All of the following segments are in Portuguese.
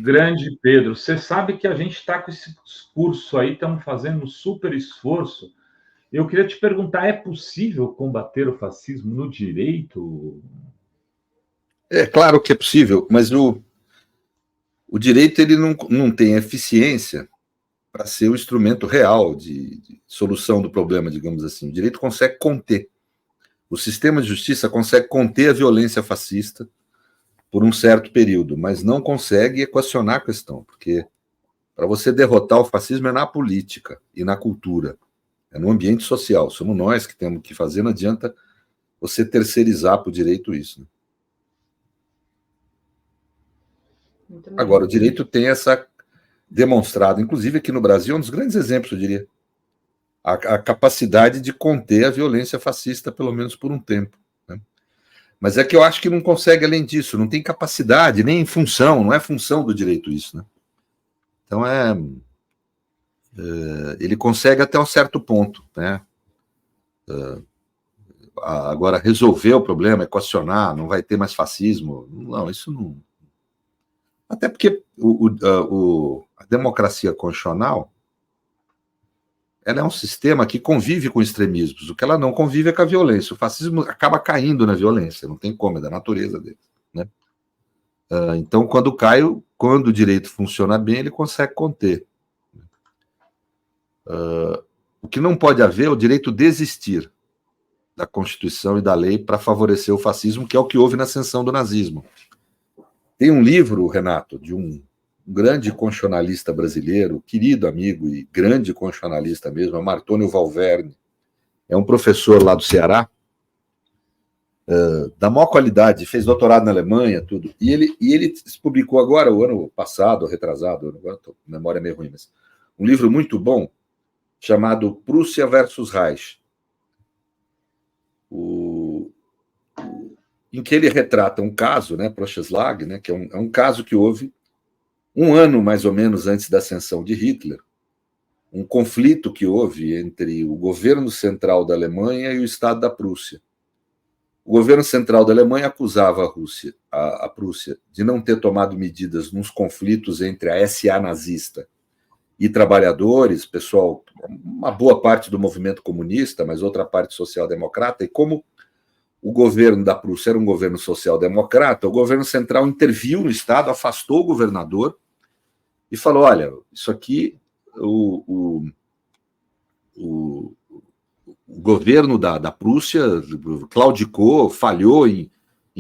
Grande Pedro, você sabe que a gente está com esse discurso aí, estamos fazendo um super esforço. Eu queria te perguntar, é possível combater o fascismo no direito? É claro que é possível, mas o direito ele não tem eficiência para ser o instrumento real de solução do problema, digamos assim. O direito consegue conter. O sistema de justiça consegue conter a violência fascista por um certo período, mas não consegue equacionar a questão, porque para você derrotar o fascismo é na política e na cultura, é no ambiente social. Somos nós que temos que fazer, não adianta você terceirizar para o direito isso. Né? Agora, o direito tem essa demonstrado, inclusive aqui no Brasil, um dos grandes exemplos, eu diria, a capacidade de conter a violência fascista, pelo menos por um tempo. Né? Mas é que eu acho que não consegue além disso, não tem capacidade, nem função, não é função do direito isso. Né? Então, ele consegue até um certo ponto. Né? Agora, resolver o problema, equacionar, não vai ter mais fascismo, não, isso não. Até porque a democracia constitucional ela é um sistema que convive com extremismos. O que ela não convive é com a violência. O fascismo acaba caindo na violência, não tem como, é da natureza dele. Né? Então, quando o direito funciona bem, ele consegue conter. O que não pode haver é o direito desistir da Constituição e da lei para favorecer o fascismo, que é o que houve na ascensão do nazismo. Tem um livro, Renato, de um grande constitucionalista brasileiro, querido amigo e grande constitucionalista mesmo, é o Martônio Valverde. É um professor lá do Ceará, da maior qualidade, fez doutorado na Alemanha, tudo. E ele publicou agora, o ano passado, retrasado, agora a memória é meio ruim, mas um livro muito bom, chamado Prússia versus Reich, em que ele retrata um caso, né, Procheslag, né, que é um caso que houve um ano mais ou menos antes da ascensão de Hitler, um conflito que houve entre o governo central da Alemanha e o Estado da Prússia. O governo central da Alemanha acusava a Prússia de não ter tomado medidas nos conflitos entre a SA nazista e trabalhadores, pessoal, uma boa parte do movimento comunista, mas outra parte social-democrata, e como o governo da Prússia era um governo social-democrata, o governo central interviu no Estado, afastou o governador e falou, olha, isso aqui, o governo da Prússia claudicou, falhou em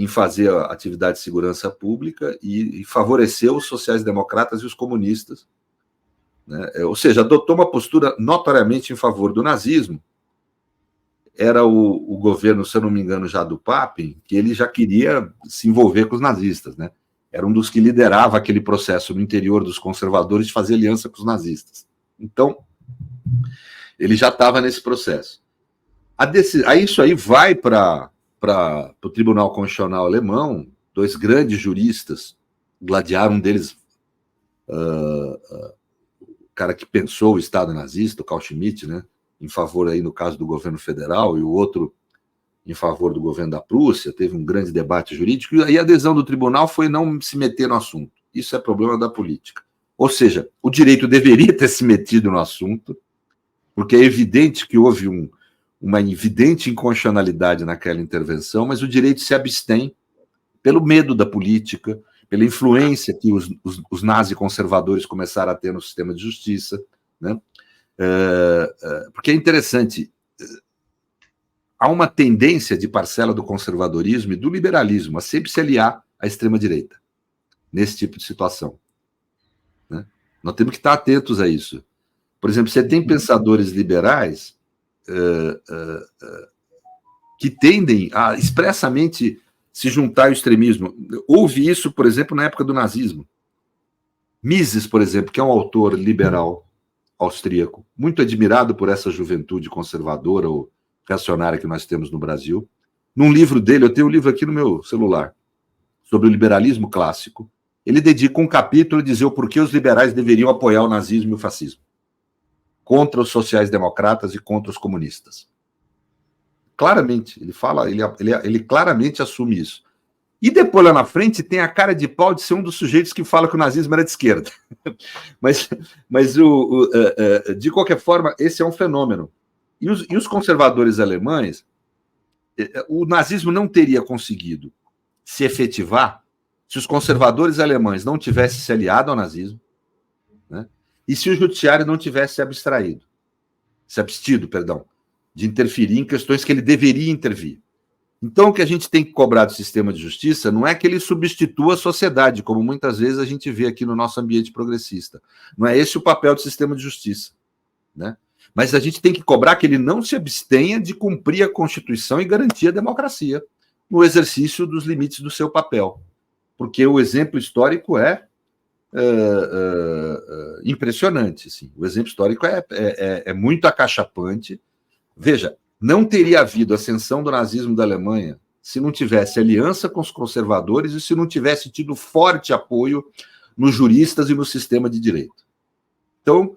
fazer a atividade de segurança pública e favoreceu os sociais-democratas e os comunistas. Né? Ou seja, adotou uma postura notoriamente em favor do nazismo. Era o governo, se eu não me engano, já do Papen, que ele já queria se envolver com os nazistas. Né? Era um dos que liderava aquele processo no interior dos conservadores de fazer aliança com os nazistas. Então, ele já estava nesse processo. Aí isso aí vai para o Tribunal Constitucional Alemão, dois grandes juristas gladiaram, um deles, o cara que pensou o Estado nazista, o Carl Schmitt, né, em favor, aí, no caso do governo federal, e o outro em favor do governo da Prússia, teve um grande debate jurídico, e a adesão do tribunal foi não se meter no assunto. Isso é problema da política. Ou seja, o direito deveria ter se metido no assunto, porque é evidente que houve uma evidente inconstitucionalidade naquela intervenção, mas o direito se abstém pelo medo da política, pela influência que os nazi-conservadores começaram a ter no sistema de justiça. Né? Porque é interessante, há uma tendência de parcela do conservadorismo e do liberalismo a sempre se aliar à extrema-direita, nesse tipo de situação. Né? Nós temos que estar atentos a isso. Por exemplo, você tem pensadores liberais que tendem a expressamente se juntar ao extremismo. Houve isso, por exemplo, na época do nazismo. Mises, por exemplo, que é um autor liberal austríaco, muito admirado por essa juventude conservadora ou reacionária que nós temos no Brasil. Num livro dele, eu tenho um livro aqui no meu celular, sobre o liberalismo clássico, ele dedica um capítulo a dizer o porquê os liberais deveriam apoiar o nazismo e o fascismo, contra os sociais-democratas e contra os comunistas. Claramente, ele claramente assume isso. E depois, lá na frente, tem a cara de pau de ser um dos sujeitos que fala que o nazismo era de esquerda. mas de qualquer forma, esse é um fenômeno. E os conservadores alemães, o nazismo não teria conseguido se efetivar se os conservadores alemães não tivessem se aliado ao nazismo, né? E se o judiciário não tivesse se abstido, de interferir em questões que ele deveria intervir. Então, o que a gente tem que cobrar do sistema de justiça não é que ele substitua a sociedade, como muitas vezes a gente vê aqui no nosso ambiente progressista. Não é esse o papel do sistema de justiça, né? Mas a gente tem que cobrar que ele não se abstenha de cumprir a Constituição e garantir a democracia no exercício dos limites do seu papel. Porque o exemplo histórico é impressionante. Assim. O exemplo histórico é muito acachapante. Veja, não teria havido ascensão do nazismo da Alemanha se não tivesse aliança com os conservadores e se não tivesse tido forte apoio nos juristas e no sistema de direito. Então,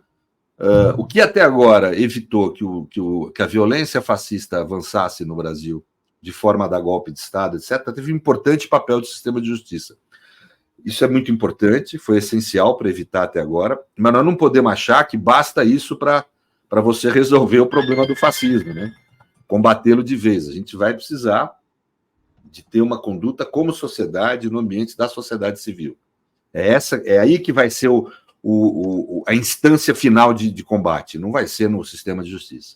o que até agora evitou que a violência fascista avançasse no Brasil de forma a dar golpe de Estado, etc., teve um importante papel do sistema de justiça. Isso é muito importante, foi essencial para evitar até agora, mas nós não podemos achar que basta isso para você resolver o problema do fascismo, né? Combatê-lo de vez. A gente vai precisar de ter uma conduta como sociedade no ambiente da sociedade civil. É aí que vai ser a instância final de combate, não vai ser no sistema de justiça.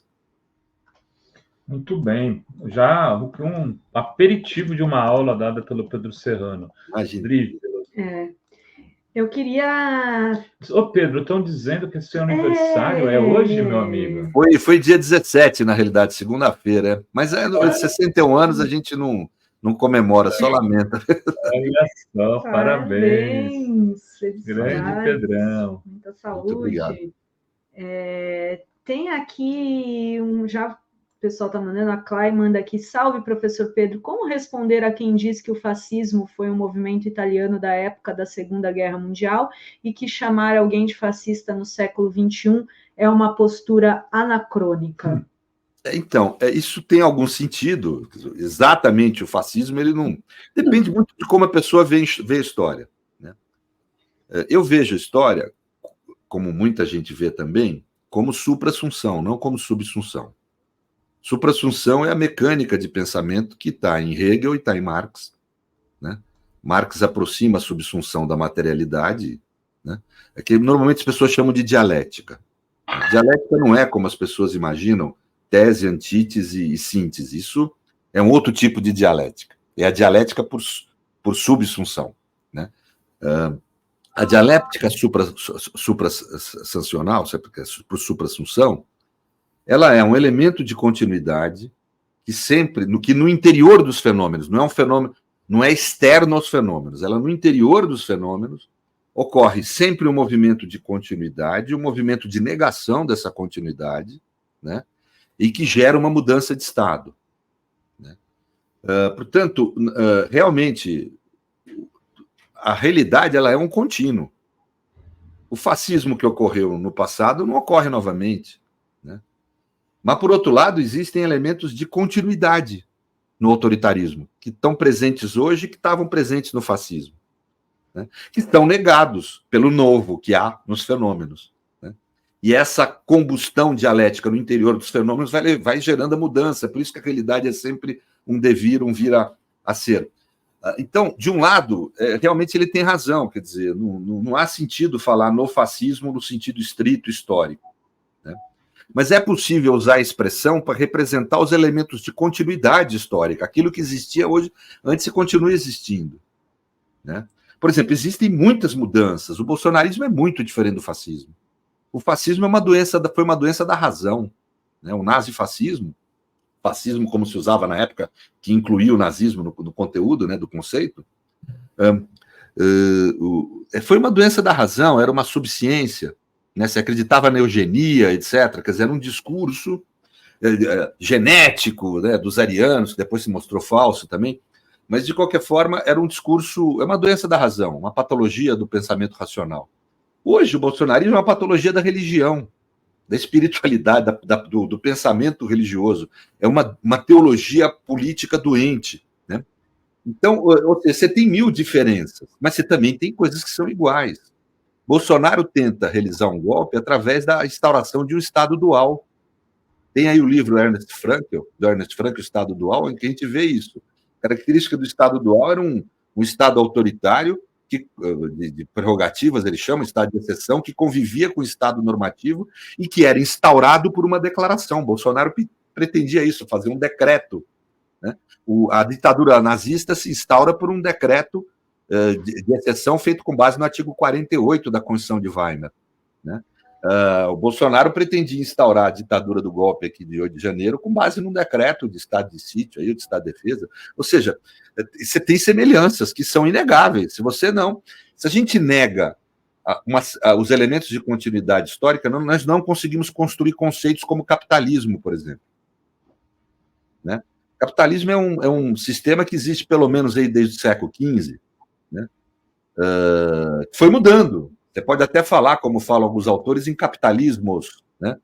Muito bem. Já um aperitivo de uma aula dada pelo Pedro Serrano. Imagina. Eu queria... Ô, Pedro, estão dizendo que seu aniversário é hoje, meu amigo? Foi dia 17, na realidade, segunda-feira. Mas 61 anos a gente não comemora, só lamenta. Olha só, parabéns. Grande Pedrão. Muita saúde. Muito obrigado. Tem aqui o pessoal está mandando, a Clay manda aqui, salve, professor Pedro, como responder a quem diz que o fascismo foi um movimento italiano da época da Segunda Guerra Mundial e que chamar alguém de fascista no século XXI é uma postura anacrônica? Então, isso tem algum sentido, exatamente o fascismo, ele não... Depende muito de como a pessoa vê a história, né? Eu vejo a história, como muita gente vê também, como suprassunção, não como subsunção. Suprassunção é a mecânica de pensamento que está em Hegel e está em Marx, né? Marx aproxima a subsunção da materialidade, né? É que normalmente as pessoas chamam de dialética. A dialética não é como as pessoas imaginam, tese, antítese e síntese. Isso é um outro tipo de dialética. É a dialética por subsunção, né? A dialética suprassancional, por suprassunção, ela é um elemento de continuidade que sempre, no interior dos fenômenos, não é um fenômeno, não é externo aos fenômenos, ela no interior dos fenômenos ocorre sempre um movimento de continuidade, um movimento de negação dessa continuidade, né? E que gera uma mudança de estado, né? Portanto, realmente, a realidade ela é um contínuo. O fascismo que ocorreu no passado não ocorre novamente, né? Mas, por outro lado, existem elementos de continuidade no autoritarismo, que estão presentes hoje e que estavam presentes no fascismo, né? Que estão negados pelo novo que há nos fenômenos, né? E essa combustão dialética no interior dos fenômenos vai gerando a mudança, por isso que a realidade é sempre um devir, um vir a ser. Então, de um lado, realmente ele tem razão, quer dizer, não há sentido falar no fascismo no sentido estrito histórico, né? Mas é possível usar a expressão para representar os elementos de continuidade histórica, aquilo que existia hoje, antes e continua existindo, né? Por exemplo, existem muitas mudanças. O bolsonarismo é muito diferente do fascismo. O fascismo foi uma doença da razão, né? O nazifascismo, fascismo como se usava na época, que incluía o nazismo no conteúdo, né, do conceito, foi uma doença da razão, era uma subciência, né? Se acreditava na eugenia, etc. Quer dizer, era um discurso genético, né, dos arianos, que depois se mostrou falso também, mas, de qualquer forma, era um discurso, é uma doença da razão, uma patologia do pensamento racional. Hoje, o bolsonarismo é uma patologia da religião, da espiritualidade, do pensamento religioso. É uma teologia política doente, né? Então, você tem 1000 diferenças, mas você também tem coisas que são iguais. Bolsonaro tenta realizar um golpe através da instauração de um Estado dual. Tem aí o livro do Ernest Frankl, o Estado Dual, em que a gente vê isso. A característica do Estado Dual era um Estado autoritário, de prerrogativas, ele chama, Estado de exceção, que convivia com o Estado normativo e que era instaurado por uma declaração. Bolsonaro pretendia isso, fazer um decreto. Né? A ditadura nazista se instaura por um decreto de exceção feito com base no artigo 48 da Constituição de Weimar. Né? O Bolsonaro pretendia instaurar a ditadura do golpe aqui de 8 de janeiro com base num decreto de estado de sítio, aí, de estado de defesa. Ou seja, você tem semelhanças que são inegáveis. Se a gente nega os elementos de continuidade histórica, nós não conseguimos construir conceitos como capitalismo, por exemplo. Né? Capitalismo é um sistema que existe pelo menos aí desde o século XV, né? Foi mudando. Você pode até falar, como falam alguns autores, em capitalismos, né?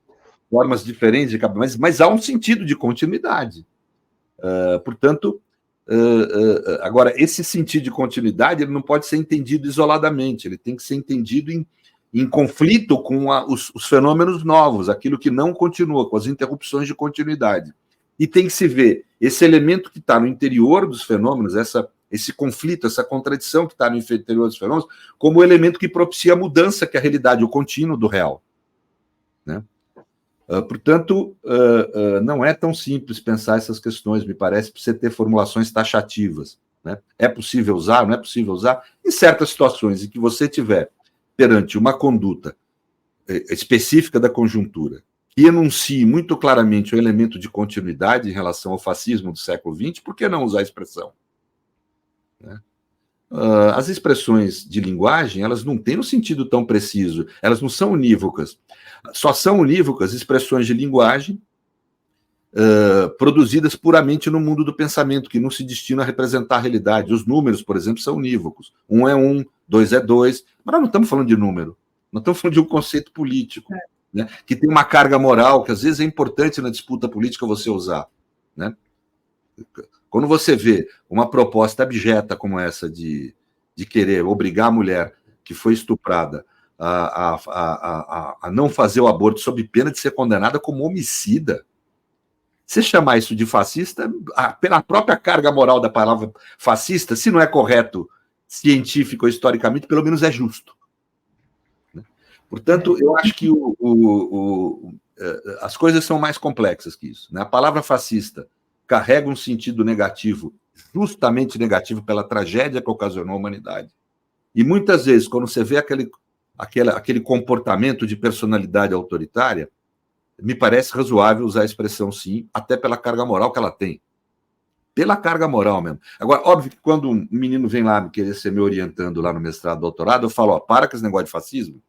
Formas diferentes de capitalismo, mas há um sentido de continuidade. Portanto, agora, esse sentido de continuidade ele não pode ser entendido isoladamente, ele tem que ser entendido em conflito com os fenômenos novos, aquilo que não continua, com as interrupções de continuidade. E tem que se ver esse elemento que está no interior dos fenômenos, esse conflito, essa contradição que está no interior dos fenômenos, como o elemento que propicia a mudança, que é a realidade, o contínuo do real. Né? Portanto, não é tão simples pensar essas questões, me parece, para você ter formulações taxativas. Né? É possível usar, não é possível usar? Em certas situações em que você tiver perante uma conduta específica da conjuntura, que enuncie muito claramente o elemento de continuidade em relação ao fascismo do século XX, por que não usar a expressão? Né? As expressões de linguagem, elas não têm um sentido tão preciso, elas não são unívocas. Só são unívocas expressões de linguagem produzidas puramente no mundo do pensamento, que não se destinam a representar a realidade. Os números, por exemplo, são unívocos. 1 é 1, 2 é 2, mas nós não estamos falando de número, nós estamos falando de um conceito político, né, que tem uma carga moral, que às vezes é importante na disputa política você usar. Né? Quando você vê uma proposta abjeta como essa de querer obrigar a mulher que foi estuprada a não fazer o aborto sob pena de ser condenada como homicida, você chamar isso de fascista, pela própria carga moral da palavra fascista, se não é correto científico ou historicamente, pelo menos é justo. Portanto, eu acho que as coisas são mais complexas que isso. Né? A palavra fascista carrega um sentido negativo, justamente negativo pela tragédia que ocasionou a humanidade. E muitas vezes, quando você vê aquele comportamento de personalidade autoritária, me parece razoável usar a expressão sim, até pela carga moral que ela tem. Pela carga moral mesmo. Agora, óbvio que quando um menino vem lá me querer ser me orientando lá no mestrado, doutorado, eu falo, para com esse negócio de fascismo,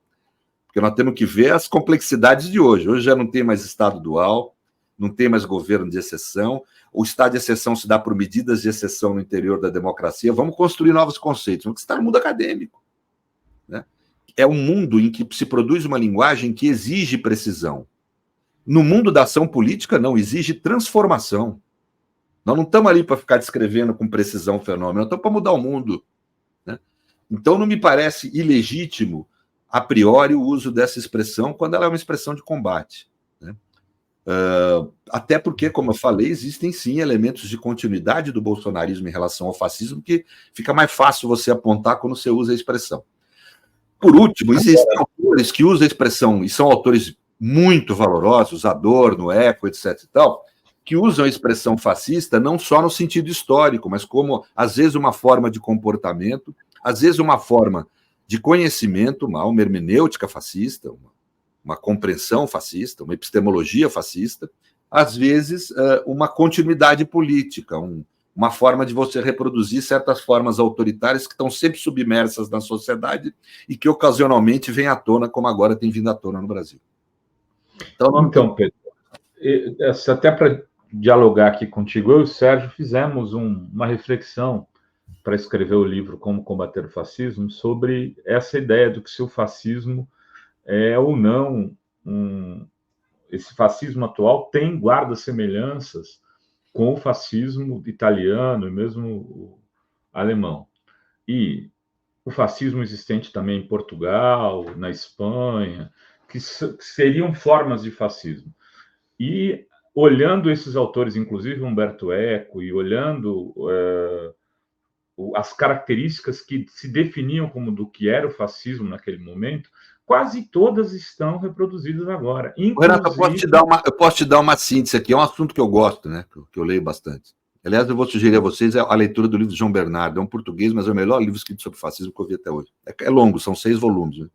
porque nós temos que ver as complexidades de hoje. Hoje já não tem mais Estado dual, não tem mais governo de exceção, o Estado de exceção se dá por medidas de exceção no interior da democracia, vamos construir novos conceitos, porque está no mundo acadêmico. Né? É um mundo em que se produz uma linguagem que exige precisão. No mundo da ação política, não, exige transformação. Nós não estamos ali para ficar descrevendo com precisão o fenômeno, nós estamos para mudar o mundo. Né? Então, não me parece ilegítimo, a priori, o uso dessa expressão quando ela é uma expressão de combate. Né? Até porque, como eu falei, existem sim elementos de continuidade do bolsonarismo em relação ao fascismo que fica mais fácil você apontar quando você usa a expressão. Por último, existem autores que usam a expressão, e são autores muito valorosos, Adorno, Eco, etc. e tal, que usam a expressão fascista não só no sentido histórico, mas como, às vezes, uma forma de comportamento, às vezes, uma forma de conhecimento, uma hermenêutica fascista, uma compreensão fascista, uma epistemologia fascista, às vezes, uma continuidade política, uma forma de você reproduzir certas formas autoritárias que estão sempre submersas na sociedade e que, ocasionalmente, vêm à tona, como agora tem vindo à tona no Brasil. Então, Pedro, até para dialogar aqui contigo, eu e o Sérgio fizemos uma reflexão para escrever o livro Como Combater o Fascismo, sobre essa ideia do que se o fascismo é ou não, esse fascismo atual guarda semelhanças com o fascismo italiano, e mesmo alemão, e o fascismo existente também em Portugal, na Espanha, que seriam formas de fascismo. E olhando esses autores, inclusive Humberto Eco, e olhando as características que se definiam como do que era o fascismo naquele momento, quase todas estão reproduzidas agora. Inclusive... Renato, eu posso te dar uma síntese aqui, é um assunto que eu gosto, né? Que eu leio bastante. Aliás, eu vou sugerir a vocês a leitura do livro de João Bernardo. É um português, mas é o melhor livro escrito sobre fascismo que eu vi até hoje. É longo, são 6 volumes. Né?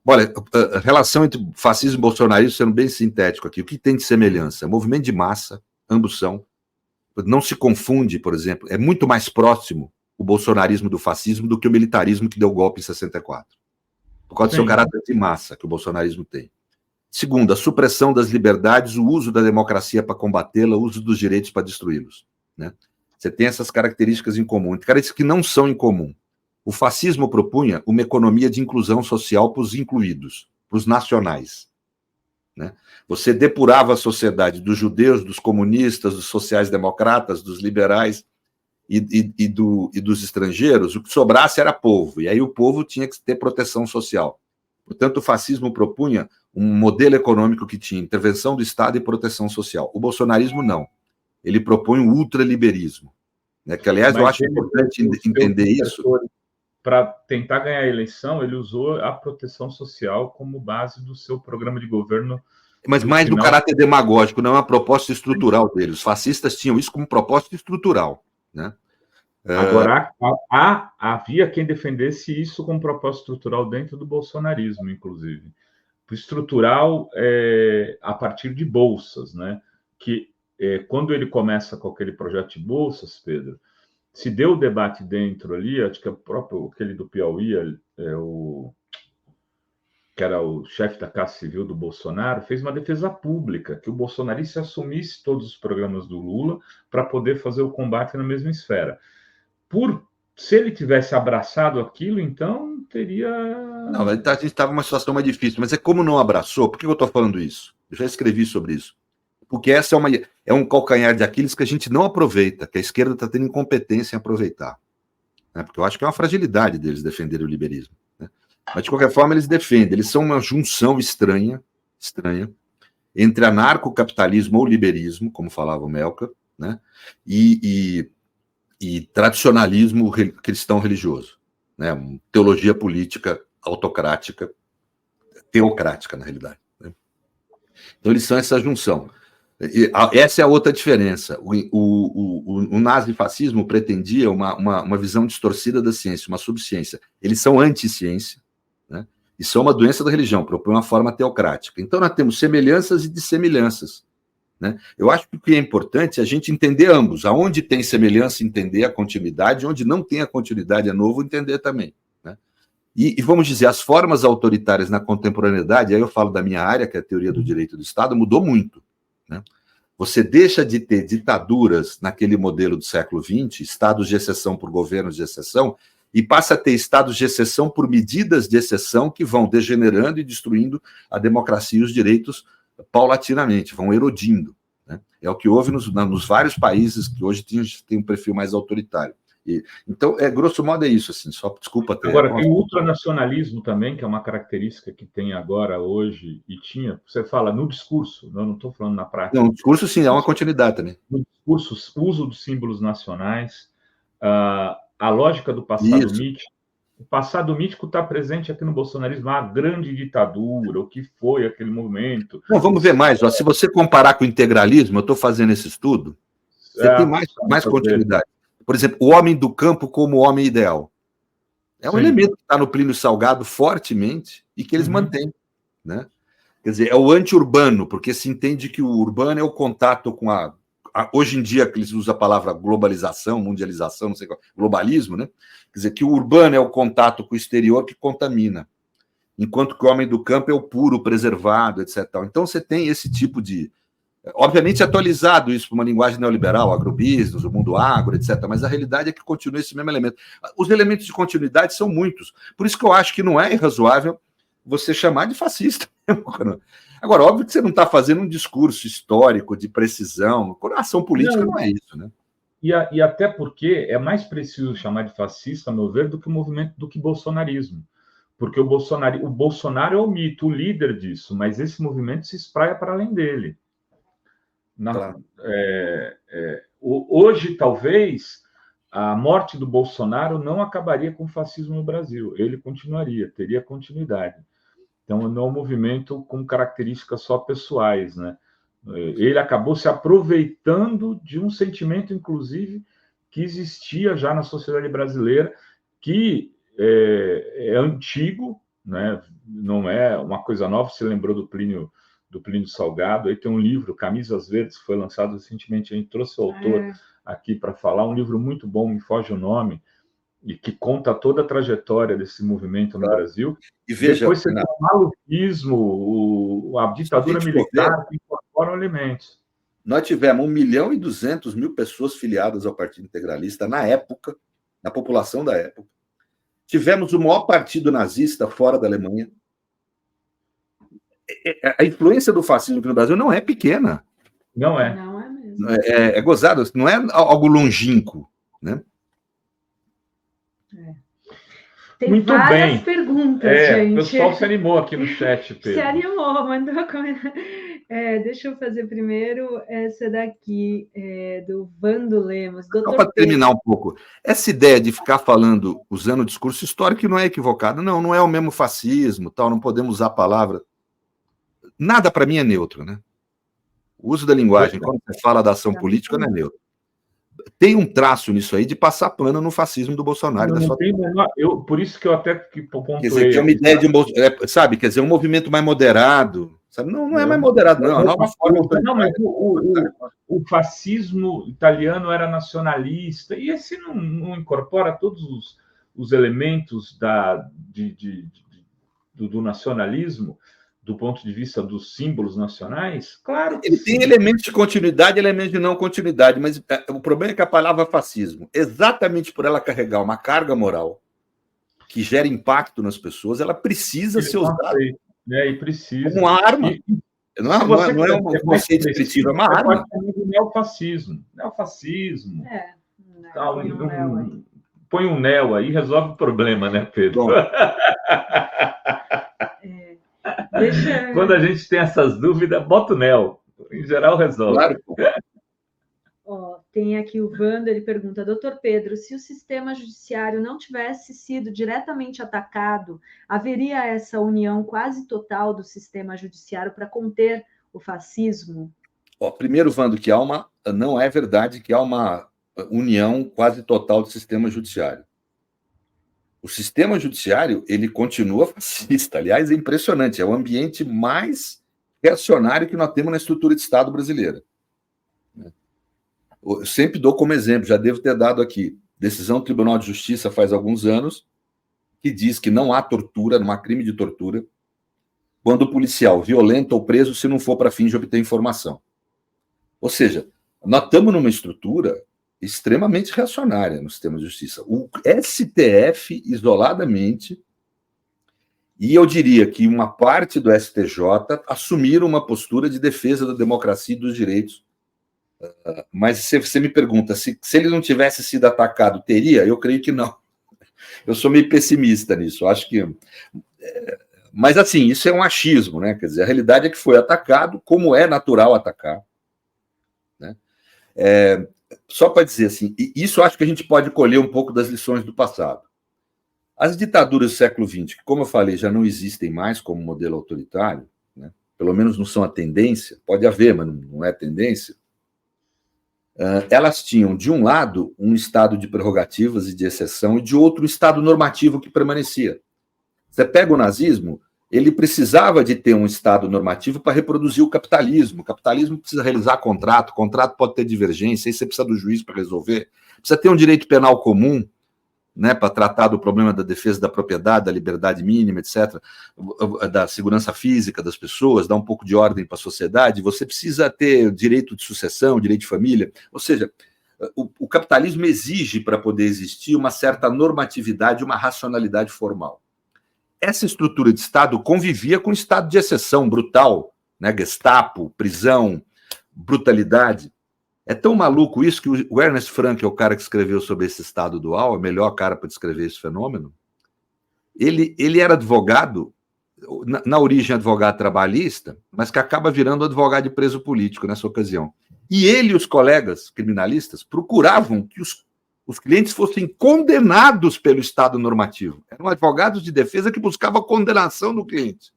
Olha, a relação entre fascismo e bolsonarismo, sendo bem sintético aqui, o que tem de semelhança? Movimento de massa, ambos são. Não se confunde, por exemplo, é muito mais próximo o bolsonarismo do fascismo do que o militarismo que deu o golpe em 64. Por causa do seu caráter de massa que o bolsonarismo tem. Segundo, a supressão das liberdades, o uso da democracia para combatê-la, o uso dos direitos para destruí-los. Né? Você tem essas características em comum. Características que não são em comum. O fascismo propunha uma economia de inclusão social para os incluídos, para os nacionais. Né? Você depurava a sociedade dos judeus, dos comunistas, dos sociais-democratas, dos liberais e dos estrangeiros. O que sobrasse era povo, e aí o povo tinha que ter proteção social. Portanto, o fascismo propunha um modelo econômico que tinha intervenção do Estado e proteção social. O bolsonarismo não. Ele propõe um ultraliberismo. Né? Que, aliás, eu acho importante entender isso. Para tentar ganhar a eleição, ele usou a proteção social como base do seu programa de governo. Mas mais do caráter demagógico, não é uma proposta estrutural dele. Os fascistas tinham isso como proposta estrutural. Né? Agora, havia quem defendesse isso como proposta estrutural dentro do bolsonarismo, inclusive. Estrutural a partir de bolsas, né? Que quando ele começa com aquele projeto de bolsas, Pedro, se deu o debate dentro ali, acho que é o próprio, aquele do Piauí, que era o chefe da Casa Civil do Bolsonaro, fez uma defesa pública, que o bolsonarista assumisse todos os programas do Lula para poder fazer o combate na mesma esfera. Se ele tivesse abraçado aquilo, então teria... Não, a gente estava numa situação mais difícil, mas como não abraçou? Por que eu estou falando isso? Eu já escrevi sobre isso. Porque essa é um calcanhar de Aquiles que a gente não aproveita, que a esquerda está tendo incompetência em aproveitar. Né? Porque eu acho que é uma fragilidade deles defenderem o liberalismo. Né? Mas, de qualquer forma, eles defendem. Eles são uma junção estranha entre anarcocapitalismo ou liberismo, como falava o Melka, né? e tradicionalismo cristão religioso. Né? Teologia política autocrática, teocrática, na realidade. Né? Então, eles são essa junção. Essa é a outra diferença. O nazifascismo pretendia uma visão distorcida da ciência, uma subciência. Eles são anti-ciência, né? E são uma doença da religião, propõe uma forma teocrática. Então, nós temos semelhanças e dissemelhanças. Né? Eu acho que o que é importante é a gente entender ambos. Aonde tem semelhança, entender a continuidade, onde não tem a continuidade, é novo, entender também. Né? E vamos dizer, as formas autoritárias na contemporaneidade, aí eu falo da minha área, que é a teoria do direito do Estado, mudou muito. Né? Você deixa de ter ditaduras naquele modelo do século XX, estados de exceção por governos de exceção, e passa a ter estados de exceção por medidas de exceção que vão degenerando e destruindo a democracia e os direitos paulatinamente, vão erodindo. Né? É o que houve nos vários países que hoje tem um perfil mais autoritário. Então, grosso modo é isso, assim, só desculpa ter... Agora, tem o ultranacionalismo também, que é uma característica que tem agora, hoje, e tinha, você fala no discurso, eu não estou falando na prática. Não, o discurso, sim, é uma continuidade também. No discurso, uso dos símbolos nacionais, a lógica do passado mítico. O passado mítico está presente aqui no bolsonarismo, a grande ditadura, o que foi aquele movimento. Não, vamos ver mais, ó, se você comparar com o integralismo, eu estou fazendo esse estudo, você tem mais continuidade. Por exemplo, o homem do campo como homem ideal. É um elemento que está no Plínio Salgado fortemente e que eles mantêm. Né? Quer dizer, é o anti-urbano, porque se entende que o urbano é o contato com hoje em dia, que eles usam a palavra globalização, mundialização, não sei qual, globalismo, né? Quer dizer, que o urbano é o contato com o exterior que contamina, enquanto que o homem do campo é o puro, preservado, etc. Então, você tem esse tipo de... Obviamente, atualizado isso para uma linguagem neoliberal, agrobusiness, o mundo agro, etc. Mas a realidade é que continua esse mesmo elemento. Os elementos de continuidade são muitos. Por isso que eu acho que não é irrazoável você chamar de fascista. Agora, óbvio que você não está fazendo um discurso histórico de precisão. A ação política não é isso, né? E até porque é mais preciso chamar de fascista, a meu ver, do que o movimento, do que bolsonarismo. Porque o Bolsonaro é o mito, o líder disso, mas esse movimento se espraia para além dele. Claro. Hoje, talvez, a morte do Bolsonaro não acabaria com o fascismo no Brasil. Ele continuaria, teria continuidade. Então, não é um movimento com características só pessoais, né? Ele acabou se aproveitando de um sentimento, inclusive, que existia já na sociedade brasileira, que é antigo, né? Não é uma coisa nova. Você lembrou do Plínio Salgado? Aí tem um livro, Camisas Verdes, que foi lançado recentemente. A gente trouxe o autor aqui para falar, um livro muito bom, me foge o nome, e que conta toda a trajetória desse movimento no Brasil. E veja, depois você tem o maluquismo, a ditadura militar, que incorporam elementos. Nós tivemos 1.200.000 pessoas filiadas ao Partido Integralista na época, na população da época. Tivemos o maior partido nazista fora da Alemanha. A influência do fascismo aqui no Brasil não é pequena. Não é. Não é mesmo. É gozado, não é algo longínquo, né? Tem muito várias bem. perguntas, gente. O pessoal se animou aqui no chat, Pedro. Se animou, mandou comentar. Deixa eu fazer primeiro essa daqui, do Vando Lemos. Só para terminar um pouco, essa ideia de ficar falando, usando o discurso histórico, não é equivocada. Não é o mesmo fascismo, tal, não podemos usar a palavra. Nada para mim é neutro, né? O uso da linguagem, quando você fala da ação política, não é neutro. Tem um traço nisso aí de passar pano no fascismo do Bolsonaro. Por isso que eu até pontuei. Quer dizer, que é uma ideia de sabe, quer dizer, um movimento mais moderado. Sabe? Não é mais moderado, não. É uma nova forma. Não, mas o fascismo italiano era nacionalista, e esse não incorpora todos os elementos do nacionalismo, do ponto de vista dos símbolos nacionais? Claro que ele tem elementos de continuidade e elementos de não continuidade, mas o problema é que a palavra fascismo, exatamente por ela carregar uma carga moral que gera impacto nas pessoas, ela precisa ser usada e precisa. como uma arma. Não é um conceito expressivo, é uma arma. Neofascismo. Põe um neo aí, resolve o problema, né, Pedro? Quando a gente tem essas dúvidas, bota o neo. Em geral, resolve. Claro. Tem aqui o Wando, ele pergunta, doutor Pedro, se o sistema judiciário não tivesse sido diretamente atacado, haveria essa união quase total do sistema judiciário para conter o fascismo? Primeiro, Wando, que não é verdade que há uma união quase total do sistema judiciário. O sistema judiciário, ele continua fascista. Aliás, é impressionante. É o ambiente mais reacionário que nós temos na estrutura de Estado brasileira. Eu sempre dou como exemplo, já devo ter dado aqui, decisão do Tribunal de Justiça faz alguns anos, que diz que não há tortura, não há crime de tortura, quando o policial violenta o preso se não for para fins de obter informação. Ou seja, nós estamos numa estrutura extremamente reacionária no sistema de justiça. O STF, isoladamente, e eu diria que uma parte do STJ assumiram uma postura de defesa da democracia e dos direitos. Mas se você me pergunta se ele não tivesse sido atacado, teria? Eu creio que não. Eu sou meio pessimista nisso. Acho que... Mas, assim, isso é um achismo, né? Quer dizer, a realidade é que foi atacado, como é natural atacar. Né? Só para dizer assim, isso acho que a gente pode colher um pouco das lições do passado. As ditaduras do século XX, que, como eu falei, já não existem mais como modelo autoritário, né? Pelo menos não são a tendência, pode haver, mas não é a tendência, elas tinham, de um lado, um estado de prerrogativas e de exceção, e de outro, um estado normativo que permanecia. Você pega o nazismo, ele precisava de ter um estado normativo para reproduzir o capitalismo. O capitalismo precisa realizar contrato, o contrato pode ter divergência, aí você precisa do juiz para resolver. Precisa ter um direito penal comum, né, para tratar do problema da defesa da propriedade, da liberdade mínima, etc., da segurança física das pessoas, dar um pouco de ordem para a sociedade. Você precisa ter direito de sucessão, direito de família. Ou seja, o capitalismo exige, para poder existir, uma certa normatividade, uma racionalidade formal. Essa estrutura de Estado convivia com um estado de exceção brutal, né? Gestapo, prisão, brutalidade. É tão maluco isso que o Ernest Frank, é o cara que escreveu sobre esse estado dual, é o melhor cara para descrever esse fenômeno. Ele era advogado, na origem advogado trabalhista, mas que acaba virando advogado de preso político nessa ocasião. E ele e os colegas criminalistas procuravam que os clientes fossem condenados pelo Estado normativo. Eram advogados de defesa que buscavam a condenação do cliente.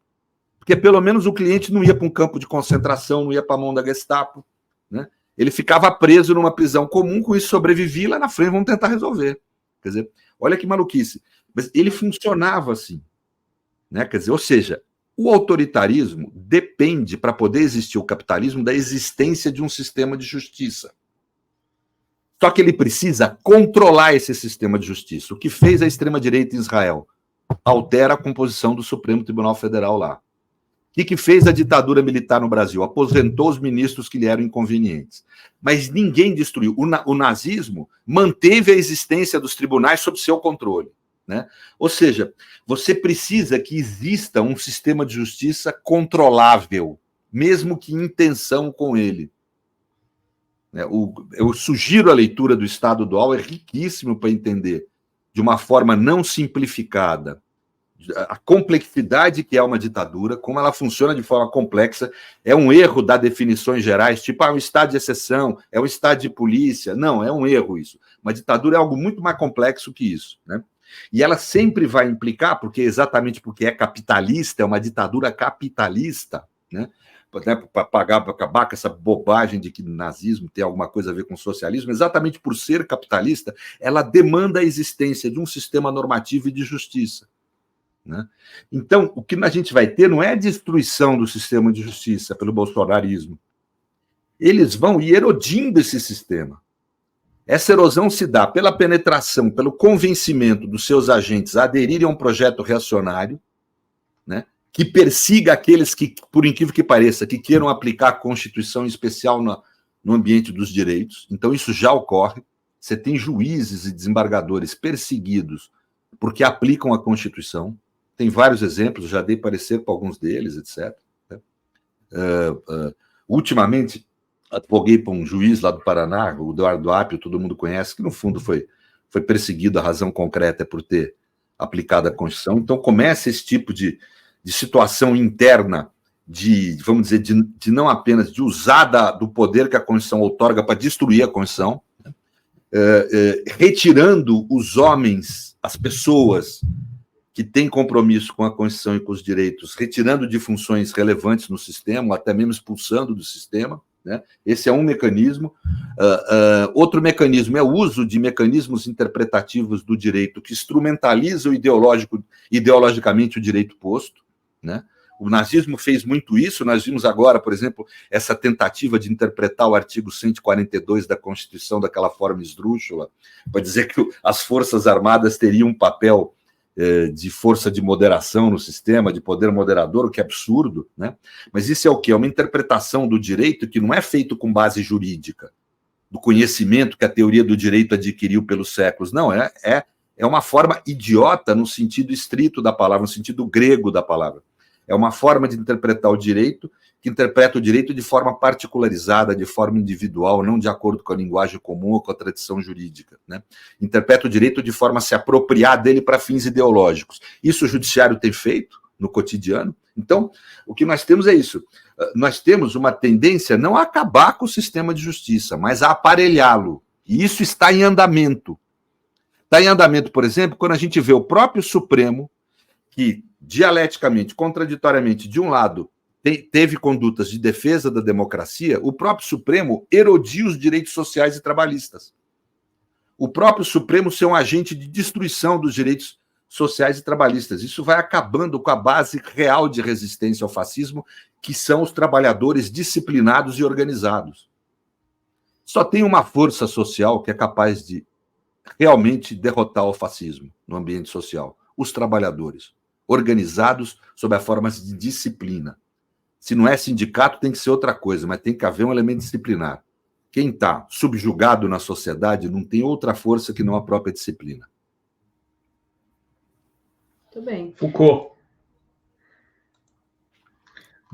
Porque pelo menos o cliente não ia para um campo de concentração, não ia para a mão da Gestapo, né? Ele ficava preso numa prisão comum, com isso sobrevivia, e lá na frente vamos tentar resolver. Quer dizer, olha que maluquice. Mas ele funcionava assim, né? Quer dizer, ou seja, o autoritarismo depende, para poder existir o capitalismo, da existência de um sistema de justiça. Só que ele precisa controlar esse sistema de justiça. O que fez a extrema-direita em Israel? Altera a composição do Supremo Tribunal Federal lá. O que fez a ditadura militar no Brasil? Aposentou os ministros que lhe eram inconvenientes. Mas ninguém destruiu. O nazismo manteve a existência dos tribunais sob seu controle, né? Ou seja, você precisa que exista um sistema de justiça controlável, mesmo que em tensão com ele. Eu sugiro a leitura do Estado Dual, é riquíssimo para entender, de uma forma não simplificada, a complexidade que é uma ditadura, como ela funciona de forma complexa. É um erro dar definições gerais, tipo, um estado de exceção, é um estado de polícia. Não, é um erro isso. Uma ditadura é algo muito mais complexo que isso, né? E ela sempre vai implicar, exatamente porque é capitalista, é uma ditadura capitalista, né? Para acabar com essa bobagem de que nazismo tem alguma coisa a ver com socialismo, exatamente por ser capitalista, ela demanda a existência de um sistema normativo e de justiça, né? Então, o que a gente vai ter não é a destruição do sistema de justiça pelo bolsonarismo. Eles vão ir erodindo esse sistema. Essa erosão se dá pela penetração, pelo convencimento dos seus agentes a aderirem a um projeto reacionário, né, que persiga aqueles que, por incrível que pareça, que queiram aplicar a Constituição, em especial no ambiente dos direitos. Então, isso já ocorre. Você tem juízes e desembargadores perseguidos porque aplicam a Constituição. Tem vários exemplos, já dei parecer para alguns deles, etc. Ultimamente, advoguei para um juiz lá do Paraná, o Eduardo Apio, todo mundo conhece, que no fundo foi perseguido, a razão concreta é por ter aplicado a Constituição. Então, começa esse tipo de situação interna, vamos dizer, de não apenas de usar do poder que a Constituição outorga para destruir a Constituição, retirando os homens, as pessoas que têm compromisso com a Constituição e com os direitos, retirando de funções relevantes no sistema, até mesmo expulsando do sistema, né? Esse é um mecanismo. Outro mecanismo é o uso de mecanismos interpretativos do direito que instrumentalizam ideologicamente o direito posto, né? O nazismo fez muito isso. Nós vimos agora, por exemplo, essa tentativa de interpretar o artigo 142 da Constituição daquela forma esdrúxula, para dizer que as Forças Armadas teriam um papel de força de moderação no sistema, de poder moderador, o que é absurdo, né? Mas isso é o quê? É uma interpretação do direito que não é feito com base jurídica, do conhecimento que a teoria do direito adquiriu pelos séculos. Não, é uma forma idiota no sentido estrito da palavra, no sentido grego da palavra. É uma forma de interpretar o direito que interpreta o direito de forma particularizada, de forma individual, não de acordo com a linguagem comum ou com a tradição jurídica, né? Interpreta o direito de forma a se apropriar dele para fins ideológicos. Isso o judiciário tem feito no cotidiano. Então, o que nós temos é isso. Nós temos uma tendência não a acabar com o sistema de justiça, mas a aparelhá-lo. E isso está em andamento. Está em andamento, por exemplo, quando a gente vê o próprio Supremo, que dialeticamente, contraditoriamente, de um lado, teve condutas de defesa da democracia, o próprio Supremo erodia os direitos sociais e trabalhistas. O próprio Supremo ser um agente de destruição dos direitos sociais e trabalhistas. Isso vai acabando com a base real de resistência ao fascismo, que são os trabalhadores disciplinados e organizados. Só tem uma força social que é capaz de realmente derrotar o fascismo no ambiente social: os trabalhadores, organizados sob a forma de disciplina. Se não é sindicato, tem que ser outra coisa, mas tem que haver um elemento disciplinar. Quem está subjugado na sociedade não tem outra força que não a própria disciplina. Muito bem. Foucault.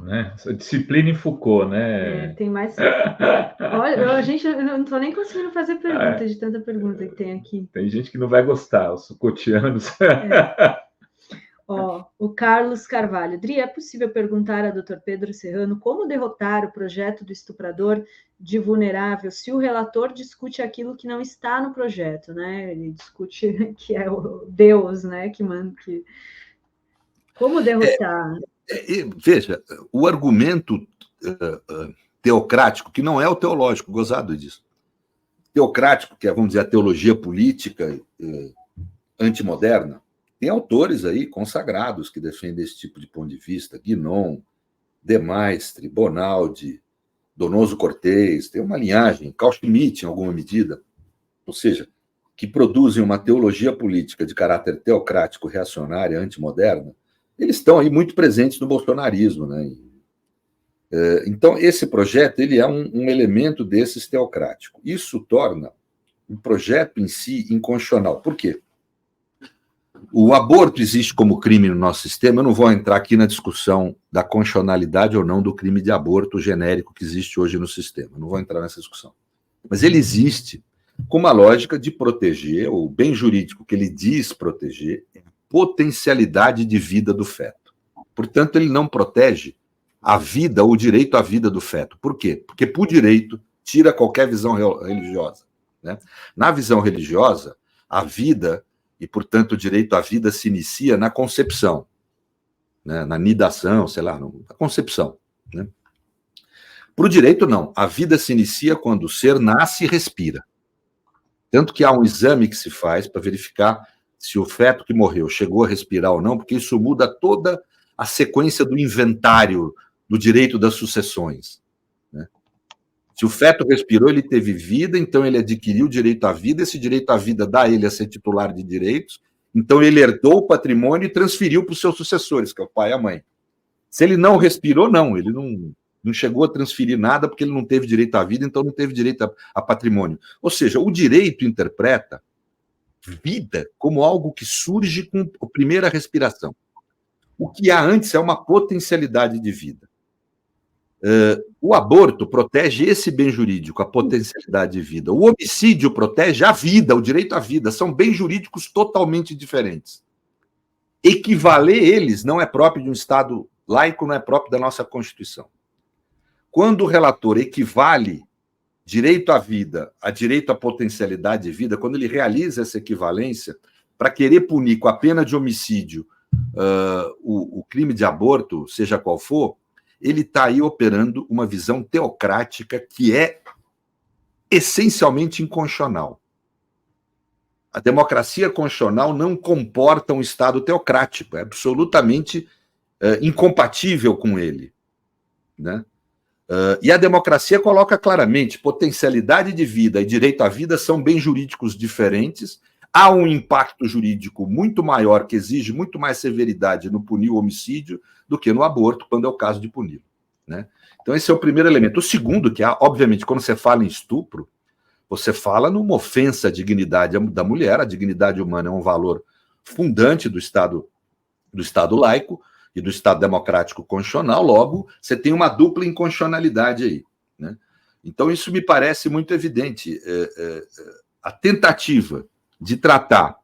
né? Essa disciplina em Foucault, né? Tem mais... Olha, eu não estou nem conseguindo fazer pergunta de tanta pergunta que tem aqui. Tem gente que não vai gostar, os Foucaultianos. O Carlos Carvalho. Dri, é possível perguntar a Dr. Pedro Serrano como derrotar o projeto do estuprador de vulnerável se o relator discute aquilo que não está no projeto, né? Ele discute que é o Deus, né? Que manda que... Como derrotar? Veja, o argumento teocrático, que não é o teológico, gozado disso. Teocrático, que é, vamos dizer, a teologia política antimoderna, tem autores aí consagrados que defendem esse tipo de ponto de vista, Guinon, De Maistre, Bonaldi, Donoso Cortez, tem uma linhagem, Carl Schmitt, em alguma medida, ou seja, que produzem uma teologia política de caráter teocrático, reacionária, antimoderna, eles estão aí muito presentes no bolsonarismo, né? Então, esse projeto ele é um elemento desses teocrático. Isso torna o projeto em si inconstitucional. Por quê? O aborto existe como crime no nosso sistema. Eu não vou entrar aqui na discussão da constitucionalidade ou não do crime de aborto genérico que existe hoje no sistema. Não vou entrar nessa discussão. Mas ele existe com uma lógica de proteger, o bem jurídico que ele diz proteger, é a potencialidade de vida do feto. Portanto, ele não protege a vida, o direito à vida do feto. Por quê? Porque, por direito, tira qualquer visão religiosa, né? Na visão religiosa, a vida... e, portanto, o direito à vida se inicia na concepção, né? Na nidação, sei lá, na concepção. Né? Para o direito, não. A vida se inicia quando o ser nasce e respira. Tanto que há um exame que se faz para verificar se o feto que morreu chegou a respirar ou não, porque isso muda toda a sequência do inventário do direito das sucessões. Né? Se o feto respirou, ele teve vida, então ele adquiriu o direito à vida, esse direito à vida dá a ele a ser titular de direitos, então ele herdou o patrimônio e transferiu para os seus sucessores, que é o pai e a mãe. Se ele não respirou, não, ele não chegou a transferir nada porque ele não teve direito à vida, então não teve direito a patrimônio. Ou seja, o direito interpreta vida como algo que surge com a primeira respiração. O que há antes é uma potencialidade de vida. O aborto protege esse bem jurídico, a potencialidade de vida. O homicídio protege a vida, o direito à vida. São bens jurídicos totalmente diferentes. Equivaler eles não é próprio de um Estado laico, não é próprio da nossa Constituição. Quando o relator equivale direito à vida a direito à potencialidade de vida, quando ele realiza essa equivalência, para querer punir com a pena de homicídio o crime de aborto, seja qual for, ele está aí operando uma visão teocrática que é essencialmente inconstitucional. A democracia constitucional não comporta um Estado teocrático, é absolutamente incompatível com ele. Né? E a democracia coloca claramente potencialidade de vida e direito à vida são bens jurídicos diferentes, há um impacto jurídico muito maior que exige muito mais severidade no punir o homicídio do que no aborto, quando é o caso de puni-lo. Né? Então, esse é o primeiro elemento. O segundo, que é, obviamente, quando você fala em estupro, você fala numa ofensa à dignidade da mulher, a dignidade humana é um valor fundante do Estado laico e do Estado democrático constitucional, logo, você tem uma dupla inconstitucionalidade aí. Né? Então, isso me parece muito evidente. A tentativa de tratar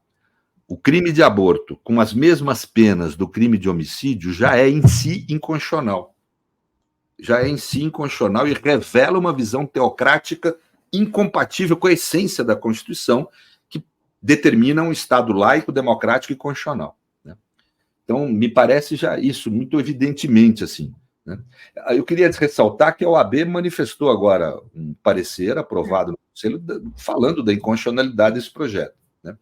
o crime de aborto com as mesmas penas do crime de homicídio já é em si inconstitucional. Já é em si inconstitucional e revela uma visão teocrática incompatível com a essência da Constituição, que determina um Estado laico, democrático e constitucional. Né? Então, me parece já isso, muito evidentemente assim. Né? Eu queria ressaltar que a OAB manifestou agora um parecer aprovado no Conselho falando da inconstitucionalidade desse projeto. Né?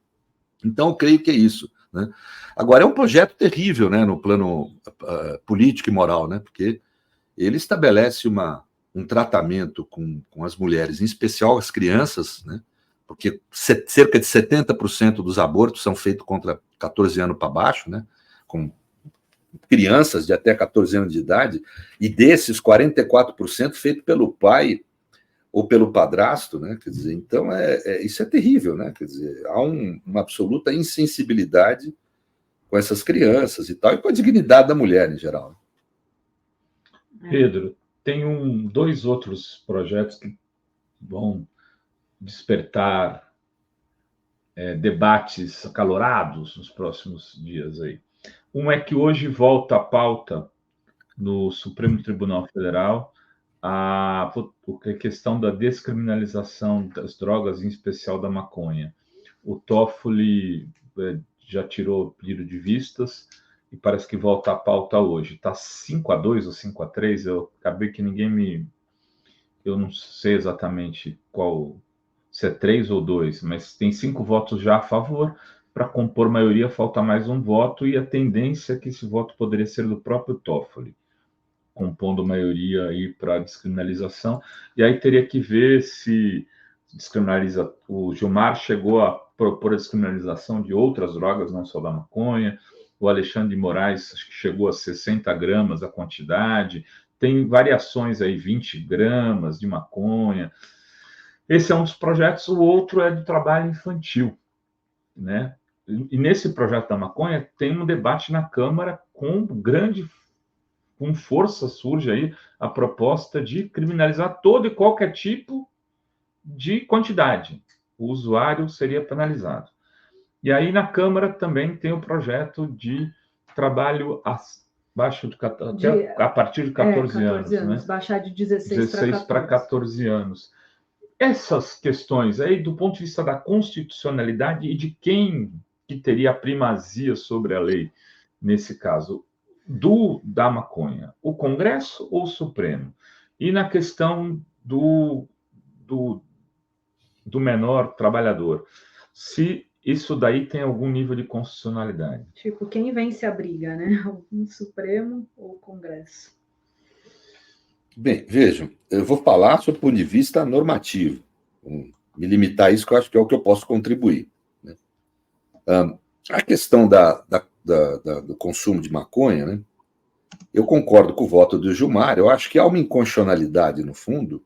Então, eu creio que é isso. Né? Agora, é um projeto terrível, né, no plano político e moral, né, porque ele estabelece um tratamento com as mulheres, em especial as crianças, né, porque cerca de 70% dos abortos são feitos contra 14 anos para baixo, né, com crianças de até 14 anos de idade, e desses 44% feito pelo pai ou pelo padrasto, né? Quer dizer, então isso é terrível, né? Quer dizer, há uma absoluta insensibilidade com essas crianças e tal, e com a dignidade da mulher em geral. Pedro, tem dois outros projetos que vão despertar debates acalorados nos próximos dias aí. Um é que hoje volta à pauta no Supremo Tribunal Federal a questão da descriminalização das drogas, em especial da maconha. O Toffoli já tirou o pedido de vistas e parece que volta à pauta hoje. Está 5-2 ou 5-3, eu acabei que eu não sei exatamente qual, se é 3 ou 2, mas tem 5 votos já a favor. Para compor maioria, falta mais um voto, e a tendência é que esse voto poderia ser do próprio Toffoli, compondo maioria aí para descriminalização. E aí teria que ver se descriminaliza. O Gilmar chegou a propor a descriminalização de outras drogas, não só da maconha. O Alexandre de Moraes acho que chegou a 60 gramas a quantidade. Tem variações aí, 20 gramas de maconha. Esse é um dos projetos. O outro é do trabalho infantil, né? E nesse projeto da maconha tem um debate na Câmara com força surge aí a proposta de criminalizar todo e qualquer tipo de quantidade. O usuário seria penalizado. E aí na Câmara também tem o projeto de trabalho abaixo a partir de 14 anos, né? Baixar de 16 para 14 anos. Essas questões aí, do ponto de vista da constitucionalidade e de quem que teria a primazia sobre a lei, nesse caso, da maconha, o Congresso ou o Supremo? E na questão do menor trabalhador, se isso daí tem algum nível de constitucionalidade. Tipo, quem vence a briga, né? O Supremo ou o Congresso? Bem, vejam, eu vou falar sob o ponto de vista normativo. Me limitar a isso, que eu acho que é o que eu posso contribuir, né? A questão do consumo de maconha, né? Eu concordo com o voto do Gilmar. Eu acho que há uma inconstitucionalidade, no fundo,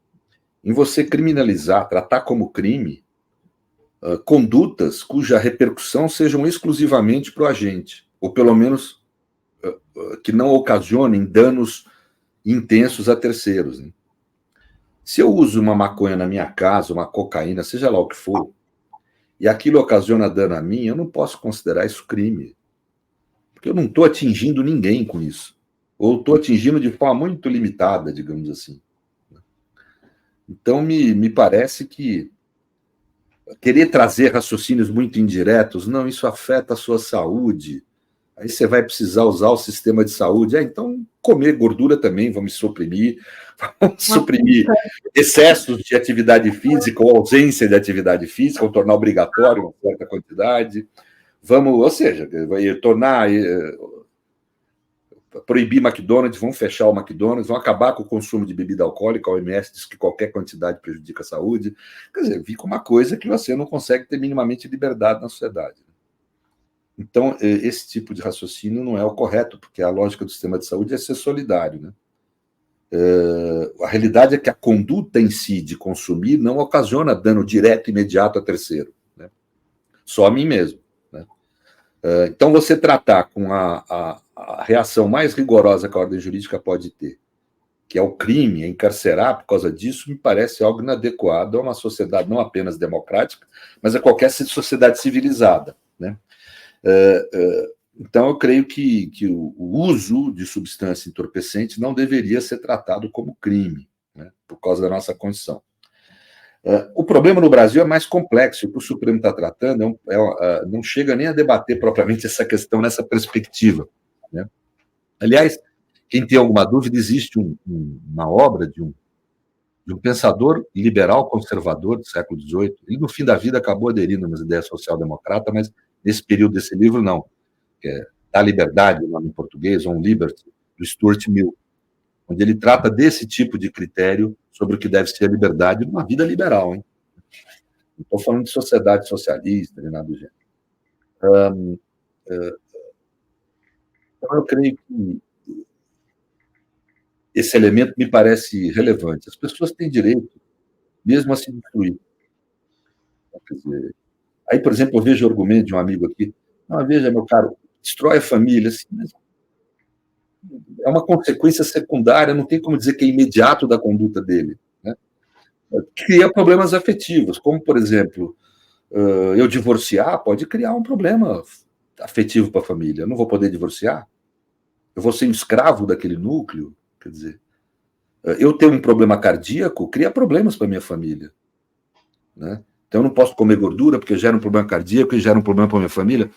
em você criminalizar, tratar como crime, condutas cuja repercussão sejam exclusivamente para o agente, ou pelo menos que não ocasionem danos intensos a terceiros, né? Se eu uso uma maconha na minha casa, uma cocaína, seja lá o que for, e aquilo ocasiona dano a mim, eu não posso considerar isso crime, porque eu não estou atingindo ninguém com isso, ou estou atingindo de forma muito limitada, digamos assim. Então, me parece que querer trazer raciocínios muito indiretos, não, isso afeta a sua saúde, aí você vai precisar usar o sistema de saúde. Então, comer gordura também, vamos suprimir excessos de atividade física ou ausência de atividade física, ou tornar obrigatório uma certa quantidade. Ou seja, proibir McDonald's, vão fechar o McDonald's, vão acabar com o consumo de bebida alcoólica. A OMS diz que qualquer quantidade prejudica a saúde. Quer dizer, fica uma coisa que você não consegue ter minimamente liberdade na sociedade. Então, esse tipo de raciocínio não é o correto, porque a lógica do sistema de saúde é ser solidário, né? A realidade é que a conduta em si de consumir não ocasiona dano direto e imediato a terceiro, né? Só a mim mesmo, né? Então, você tratar com a reação mais rigorosa que a ordem jurídica pode ter, que é o crime, encarcerar por causa disso, me parece algo inadequado a uma sociedade não apenas democrática, mas a qualquer sociedade civilizada, né? Então, eu creio que o uso de substância entorpecente não deveria ser tratado como crime, né, por causa da nossa condição. O problema no Brasil é mais complexo. O que o Supremo está tratando não chega nem a debater propriamente essa questão nessa perspectiva, né? Aliás, quem tem alguma dúvida, existe uma obra de um pensador liberal conservador do século XVIII. Ele, no fim da vida, acabou aderindo às ideias social-democratas, mas nesse período desse livro, não. Que é Da Liberdade, o nome em português, On Liberty, do Stuart Mill, onde ele trata desse tipo de critério sobre o que deve ser a liberdade numa vida liberal, hein? Não estou falando de sociedade socialista, nem nada do gênero. Então, eu creio que esse elemento me parece relevante. As pessoas têm direito, mesmo a se destruir. Quer dizer, aí, por exemplo, eu vejo o argumento de um amigo aqui: não, veja, meu caro, destrói a família. Assim, mas é uma consequência secundária, não tem como dizer que é imediato da conduta dele, né? Cria problemas afetivos, como, por exemplo, eu divorciar pode criar um problema afetivo para a família. Eu não vou poder divorciar? Eu vou ser um escravo daquele núcleo? Quer dizer, eu ter um problema cardíaco cria problemas para minha família, né? Então eu não posso comer gordura porque gera um problema cardíaco e gera um problema para minha família.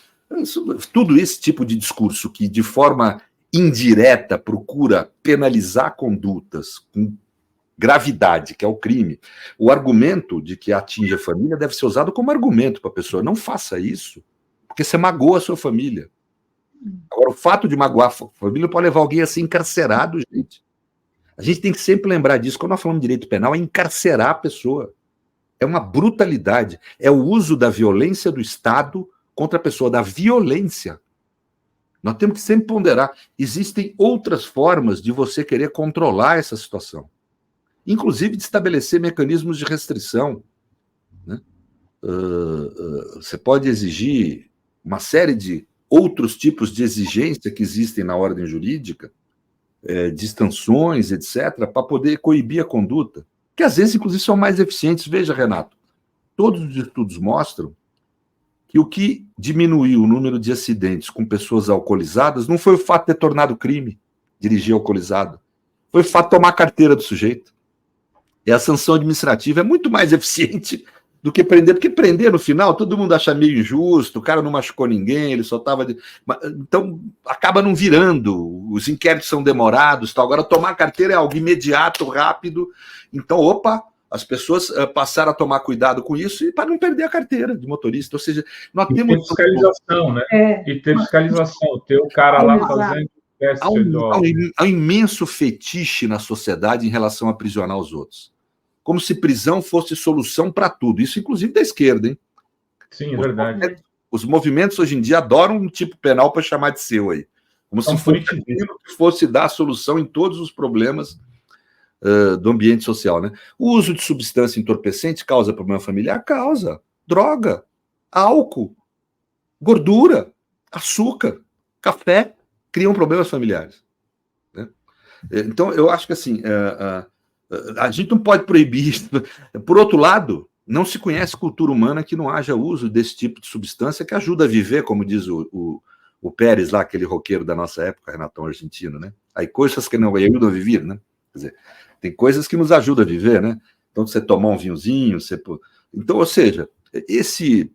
Tudo esse tipo de discurso que, de forma indireta, procura penalizar condutas com gravidade, que é o crime. O argumento de que atinge a família deve ser usado como argumento para a pessoa. Não faça isso, porque você magoa a sua família. Agora, o fato de magoar a família pode levar alguém a ser encarcerado, gente. A gente tem que sempre lembrar disso. Quando nós falamos de direito penal, é encarcerar a pessoa. É uma brutalidade. É o uso da violência do Estado contra a pessoa, da violência. Nós temos que sempre ponderar. Existem outras formas de você querer controlar essa situação, inclusive de estabelecer mecanismos de restrição, né? Você pode exigir uma série de outros tipos de exigência que existem na ordem jurídica, de sanções, etc., para poder coibir a conduta, que às vezes, inclusive, são mais eficientes. Veja, Renato, todos os estudos mostram que o que diminuiu o número de acidentes com pessoas alcoolizadas não foi o fato de ter tornado crime dirigir alcoolizado, foi o fato de tomar a carteira do sujeito. E a sanção administrativa é muito mais eficiente do que prender, porque prender no final todo mundo acha meio injusto, o cara não machucou ninguém, ele só estava... Então, acaba não virando, os inquéritos são demorados, tal. Agora, tomar a carteira é algo imediato, rápido, então, as pessoas passaram a tomar cuidado com isso e para não perder a carteira de motorista. Ou seja, nós temos... Ter fiscalização, né? E ter fiscalização, ter o cara lá fazendo... Há um imenso fetiche na sociedade em relação a aprisionar os outros. Como se prisão fosse solução para tudo. Isso, inclusive, da esquerda, hein? Sim, é verdade. Os movimentos, hoje em dia, adoram um tipo penal para chamar de seu aí. Como se fosse dar a solução em todos os problemas do ambiente social, né? O uso de substância entorpecente causa problema familiar? Causa. Droga, álcool, gordura, açúcar, café criam problemas familiares, né? Então, eu acho que assim, a gente não pode proibir isso. Por outro lado, não se conhece cultura humana que não haja uso desse tipo de substância que ajuda a viver, como diz o Pérez lá, aquele roqueiro da nossa época, Renatão argentino, né? Aí coisas que não ajudam a viver, né? Quer dizer, tem coisas que nos ajudam a viver, né? Então, você tomar um vinhozinho, Então, ou seja, esse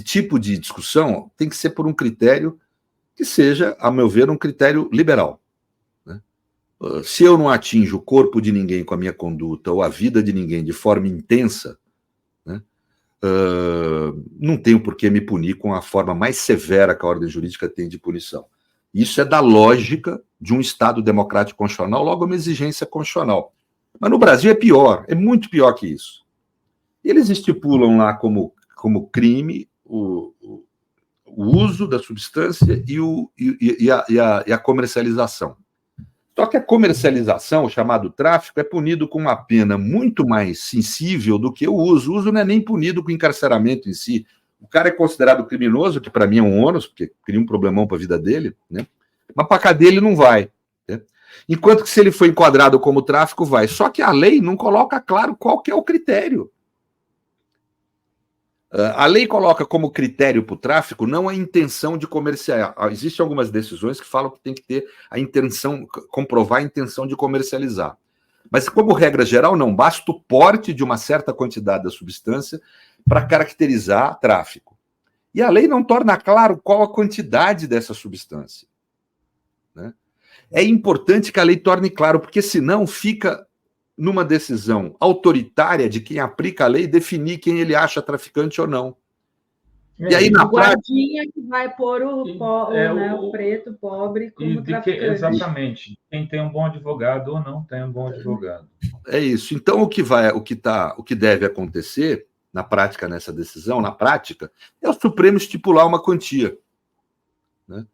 tipo de discussão tem que ser por um critério que seja, a meu ver, um critério liberal, né? Se eu não atinjo o corpo de ninguém com a minha conduta ou a vida de ninguém de forma intensa, né, não tenho por que me punir com a forma mais severa que a ordem jurídica tem de punição. Isso é da lógica de um Estado democrático constitucional, logo uma exigência constitucional. Mas no Brasil é pior, é muito pior que isso. Eles estipulam lá como crime o uso da substância e a comercialização. Só que a comercialização, o chamado tráfico, é punido com uma pena muito mais sensível do que o uso. O uso não é nem punido com encarceramento em si. O cara é considerado criminoso, que para mim é um ônus, porque cria um problemão para a vida dele, né? Mas para a cadeia ele não vai, né? Enquanto que se ele for enquadrado como tráfico, vai. Só que a lei não coloca claro qual que é o critério. A lei coloca como critério para o tráfico não a intenção de comercializar. Existem algumas decisões que falam que tem que ter a intenção, comprovar a intenção de comercializar. Mas, como regra geral, não basta o porte de uma certa quantidade da substância para caracterizar tráfico. E a lei não torna claro qual a quantidade dessa substância, né? É importante que a lei torne claro, porque senão fica numa decisão autoritária de quem aplica a lei, definir quem ele acha traficante ou não. E aí, na guardinha que vai pôr o preto, pobre, como traficante. Exatamente. Quem tem um bom advogado ou não tem um bom advogado. É isso. Então, o que deve acontecer na prática, nessa decisão, é o Supremo estipular uma quantia, né?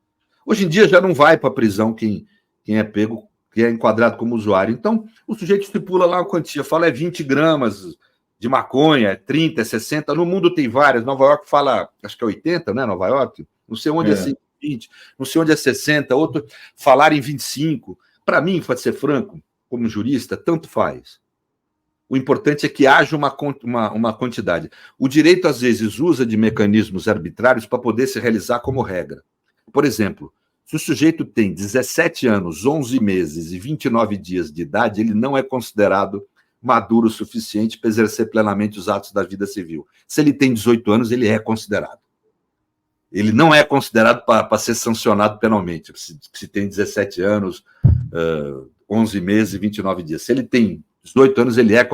Hoje em dia já não vai para a prisão quem é pego, que é enquadrado como usuário. Então, o sujeito estipula lá uma quantia, fala 20 gramas de maconha, é 30, é 60. No mundo tem várias. Nova York fala, acho que é 80, né? Nova York. Não sei onde assim. 20, não sei onde é 60, outro falar em 25. Para mim, para ser franco, como jurista, tanto faz. O importante é que haja uma quantidade. O direito, às vezes, usa de mecanismos arbitrários para poder se realizar como regra. Por exemplo, se o sujeito tem 17 anos, 11 meses e 29 dias de idade, ele não é considerado maduro o suficiente para exercer plenamente os atos da vida civil. Se ele tem 18 anos, ele é considerado. Ele não é considerado para ser sancionado penalmente. Se tem 17 anos, 11 meses e 29 dias. Se ele tem 18 anos, ele é...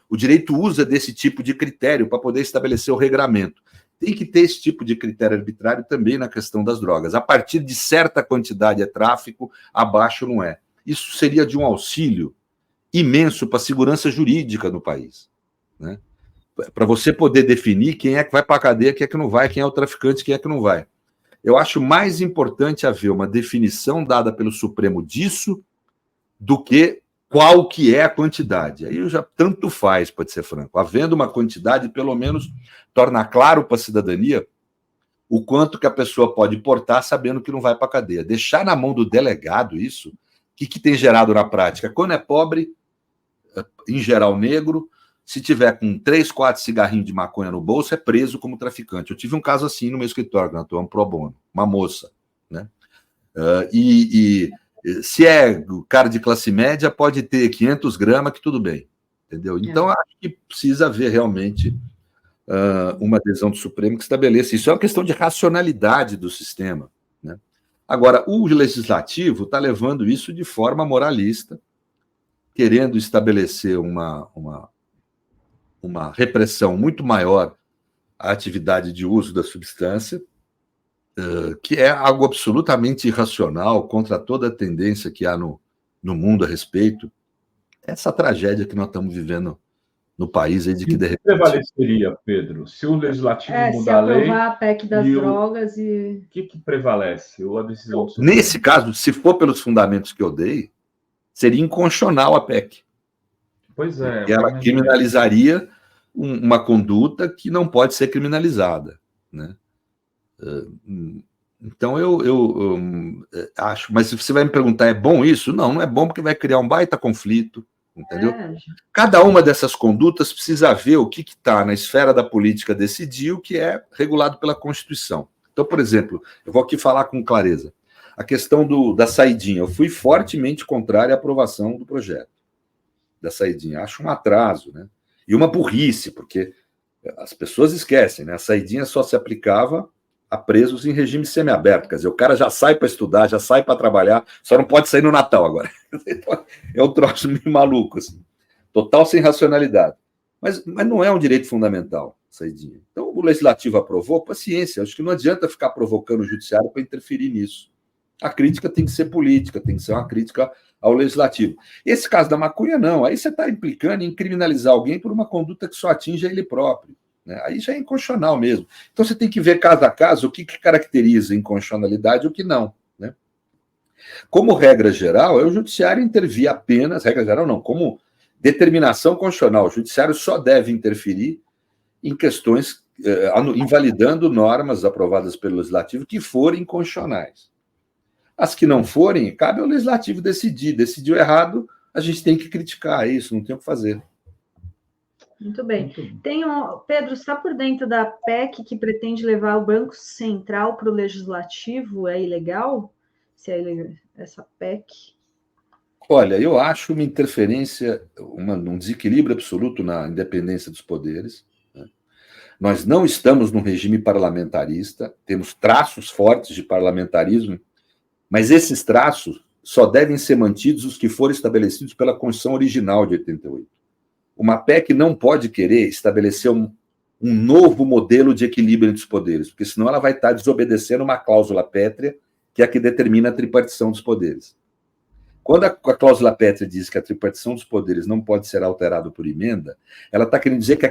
O direito usa desse tipo de critério para poder estabelecer o regramento. Tem que ter esse tipo de critério arbitrário também na questão das drogas. A partir de certa quantidade é tráfico, abaixo não é. Isso seria de um auxílio imenso para a segurança jurídica no país, né? Para você poder definir quem é que vai para a cadeia, quem é que não vai, quem é o traficante, quem é que não vai. Eu acho mais importante haver uma definição dada pelo Supremo disso do que qual que é a quantidade. Aí já tanto faz, pode ser franco. Havendo uma quantidade, pelo menos torna claro para a cidadania o quanto que a pessoa pode portar sabendo que não vai para a cadeia. Deixar na mão do delegado isso, o que tem gerado na prática? Quando é pobre, em geral negro, se tiver com 3, 4 cigarrinhos de maconha no bolso, é preso como traficante. Eu tive um caso assim no meu escritório, que nós atuamos pro bono, uma moça, né? Se é cara de classe média, pode ter 500 gramas, que tudo bem, entendeu? Então, acho que precisa haver realmente uma adesão do Supremo que estabeleça isso. É uma questão de racionalidade do sistema, né? Agora, o Legislativo está levando isso de forma moralista, querendo estabelecer uma repressão muito maior à atividade de uso da substância, que é algo absolutamente irracional, contra toda a tendência que há no mundo a respeito. Essa tragédia que nós estamos vivendo no país, aí de que de repente... prevaleceria, Pedro, se o Legislativo mudar a lei... Se aprovar a PEC das drogas e... O que prevalece? Ou a decisão do Nesse caso, se for pelos fundamentos que eu dei, seria inconstitucional a PEC. Pois é. Ela criminalizaria uma conduta que não pode ser criminalizada, né? Então, eu acho... Mas se você vai me perguntar, é bom isso? Não é bom, porque vai criar um baita conflito, entendeu? Cada uma dessas condutas precisa ver o que está na esfera da política decidir, o que é regulado pela Constituição. Então, por exemplo, eu vou aqui falar com clareza. A questão da saidinha. Eu fui fortemente contrário à aprovação do projeto da saidinha. Acho um atraso, né? E uma burrice, porque as pessoas esquecem, né? A saidinha só se aplicava a presos em regime semiaberto. Quer dizer, o cara já sai para estudar, já sai para trabalhar, só não pode sair no Natal agora. É um troço meio maluco, assim. Total sem racionalidade. Mas não é um direito fundamental, saidinha. Então, o Legislativo aprovou, paciência. Acho que não adianta ficar provocando o Judiciário para interferir nisso. A crítica tem que ser política, tem que ser uma crítica ao Legislativo. Esse caso da maconha, não. Aí você está implicando em criminalizar alguém por uma conduta que só atinge a ele próprio, né? Aí já é inconstitucional mesmo. Então você tem que ver caso a caso o que caracteriza inconstitucionalidade e o que não, né? Como regra geral, é o Judiciário intervir apenas, regra geral não, como determinação constitucional, o Judiciário só deve interferir em questões invalidando normas aprovadas pelo Legislativo que forem inconstitucionais. As que não forem, cabe ao Legislativo decidir. Decidiu errado, a gente tem que criticar isso, não tem o que fazer. Muito bem. Pedro, está por dentro da PEC que pretende levar o Banco Central para o Legislativo? É ilegal? Se é ilegal essa PEC? Olha, eu acho uma interferência, um desequilíbrio absoluto na independência dos poderes, né? Nós não estamos num regime parlamentarista, temos traços fortes de parlamentarismo, mas esses traços só devem ser mantidos os que forem estabelecidos pela Constituição original de 88. Uma PEC não pode querer estabelecer um novo modelo de equilíbrio entre os poderes, porque senão ela vai estar desobedecendo uma cláusula pétrea, que é a que determina a tripartição dos poderes. Quando a cláusula pétrea diz que a tripartição dos poderes não pode ser alterada por emenda, ela está querendo dizer que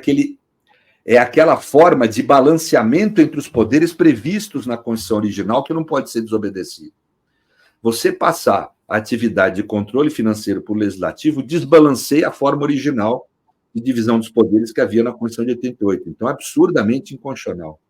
aquela forma de balanceamento entre os poderes previstos na Constituição original que não pode ser desobedecido. Você passar a atividade de controle financeiro para o Legislativo desbalanceia a forma original de divisão dos poderes que havia na Constituição de 88. Então, é absurdamente inconstitucional.